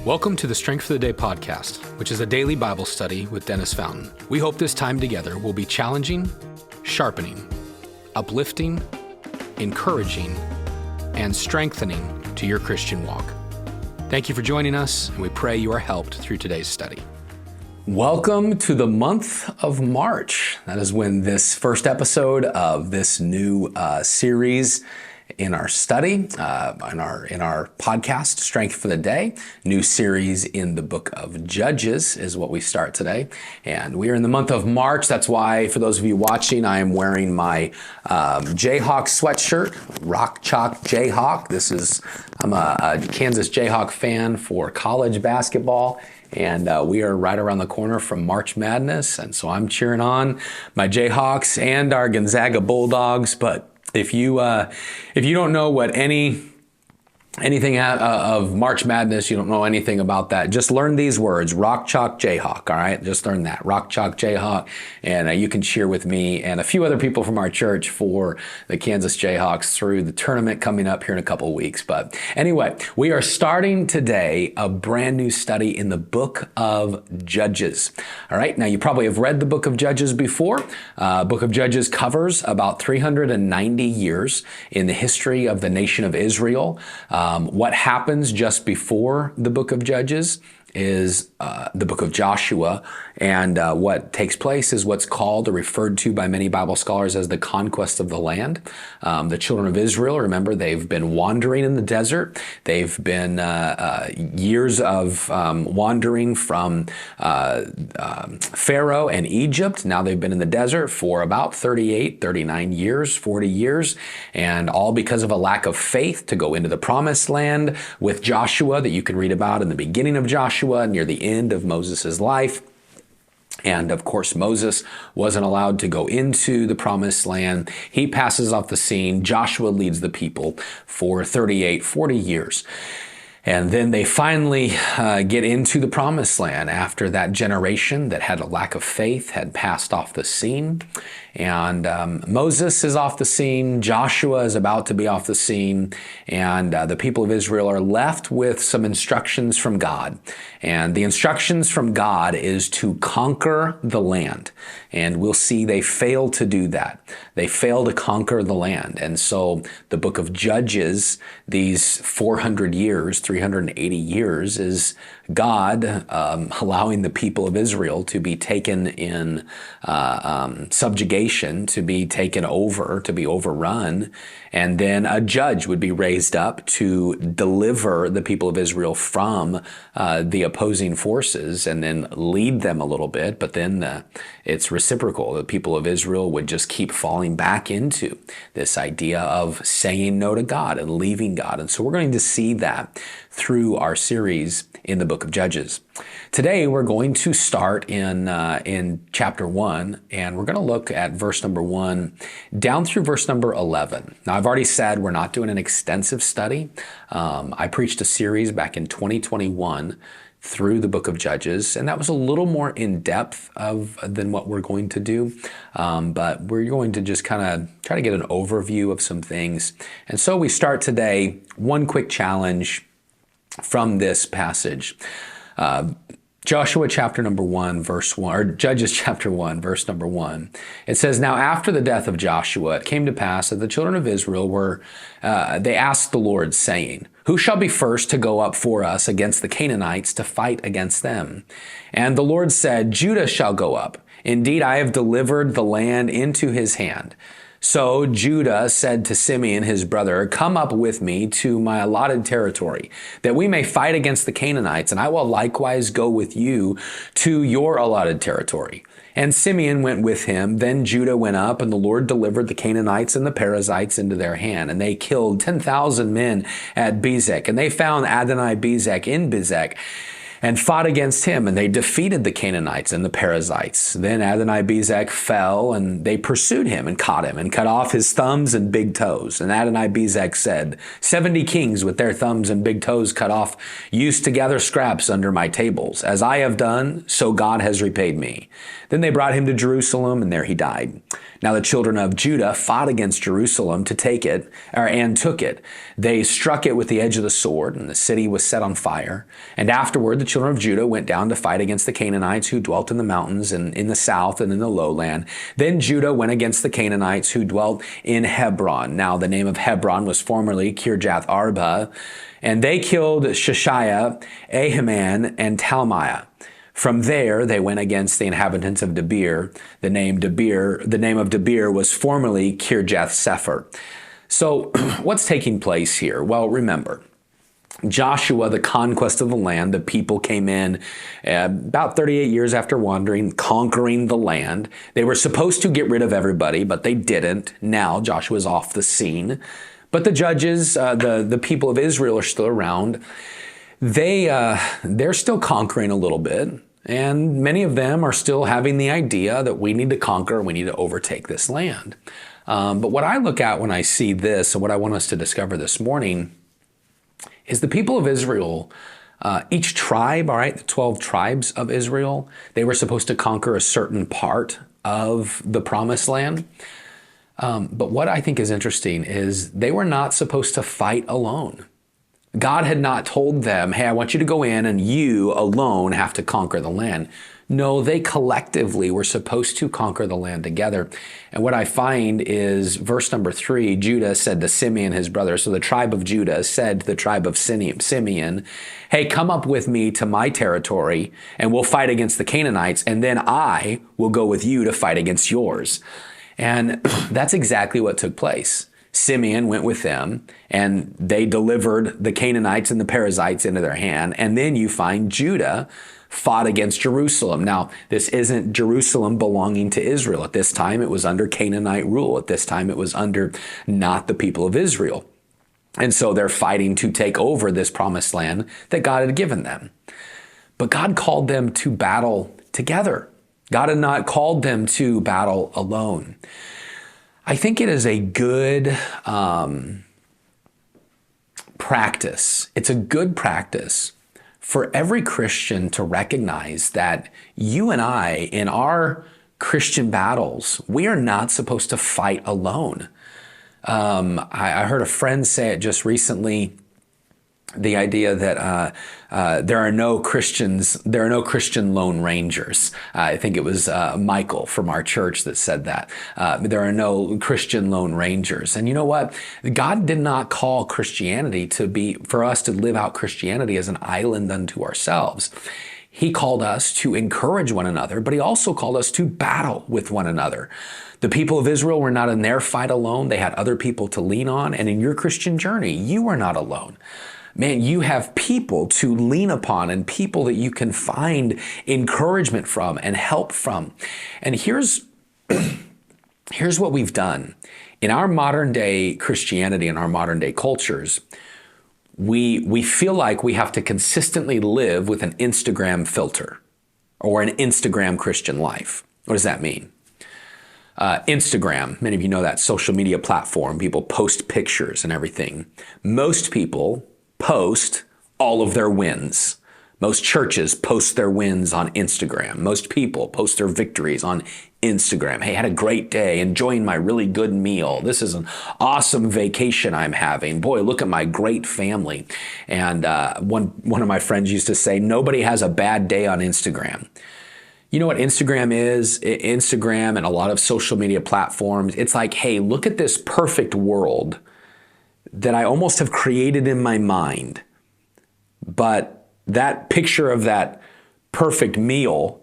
Welcome to the Strength for the Day podcast, which is a daily Bible study with Dennis Fountain. We hope this time together will be challenging, sharpening, uplifting, encouraging, and strengthening to your Christian walk. Thank you for joining us, and we pray you are helped through today's study. Welcome to the month of March. That is when this first episode of this new series in our study, in our podcast, Strength for the Day, new series in the book of Judges is what we start today. And we are in the month of March. That's why, for those of you watching, I am wearing my Jayhawk sweatshirt, Rock Chalk Jayhawk. I'm a Kansas Jayhawk fan for college basketball. And we are right around the corner from March Madness. And so I'm cheering on my Jayhawks and our Gonzaga Bulldogs. But if you don't know what anything of March Madness, you don't know anything about that, just learn these words: Rock Chalk Jayhawk. All right, just learn that, Rock Chalk Jayhawk, and you can cheer with me and a few other people from our church for the Kansas Jayhawks through the tournament coming up here in a couple of weeks. But anyway, we are starting today a brand new study in the book of Judges. All right, now you probably have read the book of Judges before. Book of Judges covers about 390 years in the history of the nation of Israel. What happens just before the book of Judges is the book of Joshua, and what takes place is what's called or referred to by many Bible scholars as the conquest of the land. The children of Israel, remember, they've been wandering in the desert. They've been years of wandering from Pharaoh and Egypt. Now they've been in the desert for about 38, 39 years, 40 years, and all because of a lack of faith to go into the promised land with Joshua that you can read about in the beginning of Joshua, near the end of Moses' life. And of course, Moses wasn't allowed to go into the promised land. He passes off the scene. Joshua leads the people for 38, 40 years. And then they finally get into the promised land after that generation that had a lack of faith had passed off the scene. And Moses is off the scene. Joshua is about to be off the scene. And the people of Israel are left with some instructions from God. And the instructions from God is to conquer the land. And we'll see they fail to do that. They fail to conquer the land. And so the book of Judges, these 400 years, 380 years, is God allowing the people of Israel to be taken in subjugation, to be taken over, to be overrun, and then a judge would be raised up to deliver the people of Israel from the opposing forces and then lead them a little bit, but then it's reciprocal. The people of Israel would just keep falling back into this idea of saying no to God and leaving God. And so we're going to see that through our series in the book of Judges. Today we're going to start in chapter 1, and we're going to look at verse number 1 down through verse number 11. Now, I've already said we're not doing an extensive study. I preached a series back in 2021 through the book of Judges, and that was a little more in depth than what we're going to do. But we're going to just kind of try to get an overview of some things. And so we start today, one quick challenge from this passage. Joshua chapter number 1, verse 1, or Judges chapter 1, verse number 1. It says, "Now after the death of Joshua, it came to pass that the children of Israel they asked the Lord, saying, 'Who shall be first to go up for us against the Canaanites to fight against them?' And the Lord said, 'Judah shall go up. Indeed, I have delivered the land into his hand.' So Judah said to Simeon, his brother, 'Come up with me to my allotted territory, that we may fight against the Canaanites, and I will likewise go with you to your allotted territory.' And Simeon went with him. Then Judah went up, and the Lord delivered the Canaanites and the Perizzites into their hand. And they killed 10,000 men at Bezek. And they found Adoni-Bezek in Bezek, and fought against him, and they defeated the Canaanites and the Perizzites. Then Adoni-Bezek fell, and they pursued him and caught him and cut off his thumbs and big toes. And Adoni-Bezek said, 70 kings with their thumbs and big toes cut off used to gather scraps under my tables. As I have done, so God has repaid me. Then they brought him to Jerusalem, and there he died. Now the children of Judah fought against Jerusalem to take it, and took it. They struck it with the edge of the sword, and the city was set on fire. And afterward the children of Judah went down to fight against the Canaanites who dwelt in the mountains and in the south and in the lowland. Then Judah went against the Canaanites who dwelt in Hebron. Now the name of Hebron was formerly Kirjath Arba, and they killed Sheshaiah, Ahiman, and Talmaiah. From there, they went against the inhabitants of Debir. The name of Debir was formerly Kirjath Sepher. So what's taking place here? Well, remember, Joshua, the conquest of the land, the people came in about 38 years after wandering, conquering the land. They were supposed to get rid of everybody, but they didn't. Now Joshua's off the scene. But the judges, the people of Israel are still around. They're still conquering a little bit, and many of them are still having the idea that we need to conquer, we need to overtake this land. But what I look at when I see this, and what I want us to discover this morning, is the people of Israel, each tribe, all right, the 12 tribes of Israel, they were supposed to conquer a certain part of the promised land. But what I think is interesting is they were not supposed to fight alone. God had not told them, hey, I want you to go in and you alone have to conquer the land. No, they collectively were supposed to conquer the land together. And what I find is verse number 3, Judah said to Simeon, his brother, so the tribe of Judah said to the tribe of Simeon, hey, come up with me to my territory and we'll fight against the Canaanites, and then I will go with you to fight against yours. And that's exactly what took place. Simeon went with them, and they delivered the Canaanites and the Perizzites into their hand. And then you find Judah fought against Jerusalem. Now, this isn't Jerusalem belonging to Israel. At this time, it was under Canaanite rule. At this time, it was under not the people of Israel. And so they're fighting to take over this promised land that God had given them. But God called them to battle together. God had not called them to battle alone. I think it is a good practice. It's a good practice for every Christian to recognize that you and I, in our Christian battles, we are not supposed to fight alone. I heard a friend say it just recently, the idea that there are no Christian lone rangers. I think it was Michael from our church that said that. There are no Christian lone rangers. And you know what? God did not call Christianity for us to live out Christianity as an island unto ourselves. He called us to encourage one another, but he also called us to battle with one another. The people of Israel were not in their fight alone. They had other people to lean on. And in your Christian journey, you are not alone. Man, you have people to lean upon and people that you can find encouragement from and help from. And here's what we've done. In our modern day Christianity and our modern day cultures, we feel like we have to consistently live with an Instagram filter or an Instagram Christian life. What does that mean? Instagram, many of you know that social media platform. People post pictures and everything. Most people post all of their wins. Most churches post their wins on Instagram. Most people post their victories on Instagram. Hey, had a great day, enjoying my really good meal. This is an awesome vacation I'm having. Boy, look at my great family. And one of my friends used to say, nobody has a bad day on Instagram. You know what Instagram is? Instagram and a lot of social media platforms, it's like, hey, look at this perfect world that I almost have created in my mind. But that picture of that perfect meal,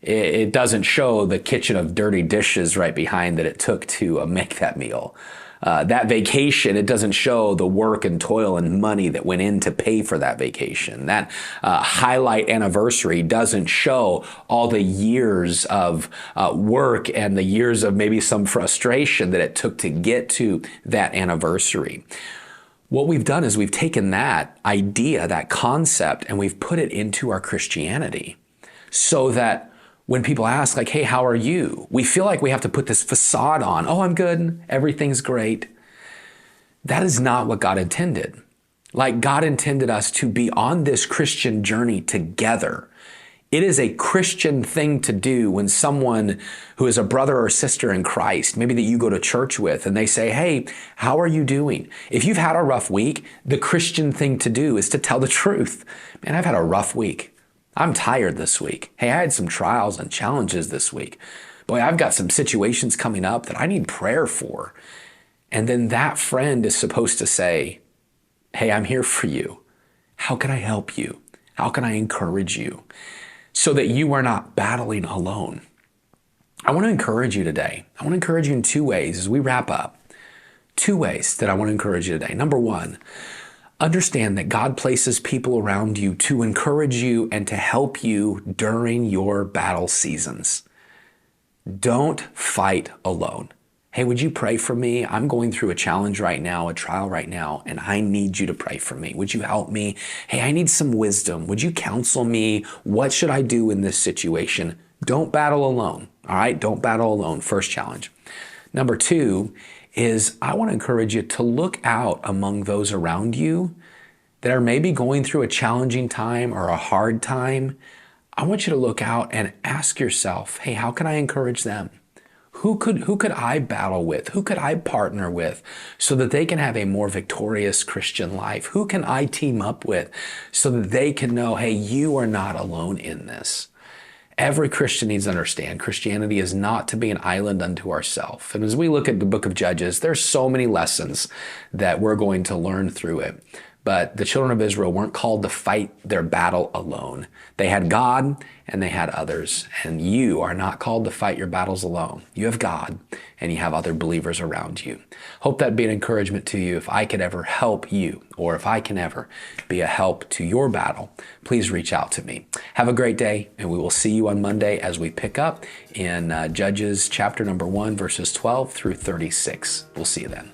it doesn't show the kitchen of dirty dishes right behind that it took to make that meal. That vacation, it doesn't show the work and toil and money that went in to pay for that vacation. That highlight anniversary doesn't show all the years of work and the years of maybe some frustration that it took to get to that anniversary. What we've done is we've taken that idea, that concept, and we've put it into our Christianity so that when people ask, like, hey, how are you? We feel like we have to put this facade on. Oh, I'm good. Everything's great. That is not what God intended. Like, God intended us to be on this Christian journey together It is a Christian thing to do when someone who is a brother or sister in Christ, maybe that you go to church with, and they say, hey, how are you doing? If you've had a rough week, the Christian thing to do is to tell the truth. Man, I've had a rough week. I'm tired this week. Hey, I had some trials and challenges this week. Boy, I've got some situations coming up that I need prayer for. And then that friend is supposed to say, hey, I'm here for you. How can I help you? How can I encourage you? So that you are not battling alone. I want to encourage you today. I want to encourage you in two ways as we wrap up. Two ways that I want to encourage you today. Number one, understand that God places people around you to encourage you and to help you during your battle seasons. Don't fight alone. Hey, would you pray for me? I'm going through a challenge right now, a trial right now, and I need you to pray for me. Would you help me? Hey, I need some wisdom. Would you counsel me? What should I do in this situation? Don't battle alone, all right? Don't battle alone, first challenge. Number two is I want to encourage you to look out among those around you that are maybe going through a challenging time or a hard time. I want you to look out and ask yourself, hey, how can I encourage them? Who could I battle with? Who could I partner with so that they can have a more victorious Christian life? Who can I team up with so that they can know, hey, you are not alone in this? Every Christian needs to understand Christianity is not to be an island unto ourselves. And as we look at the book of Judges, there's so many lessons that we're going to learn through it. But the children of Israel weren't called to fight their battle alone. They had God and they had others. And you are not called to fight your battles alone. You have God and you have other believers around you. Hope that'd be an encouragement to you. If I could ever help you, or if I can ever be a help to your battle, please reach out to me. Have a great day, and we will see you on Monday as we pick up in Judges chapter number 1, verses 12 through 36. We'll see you then.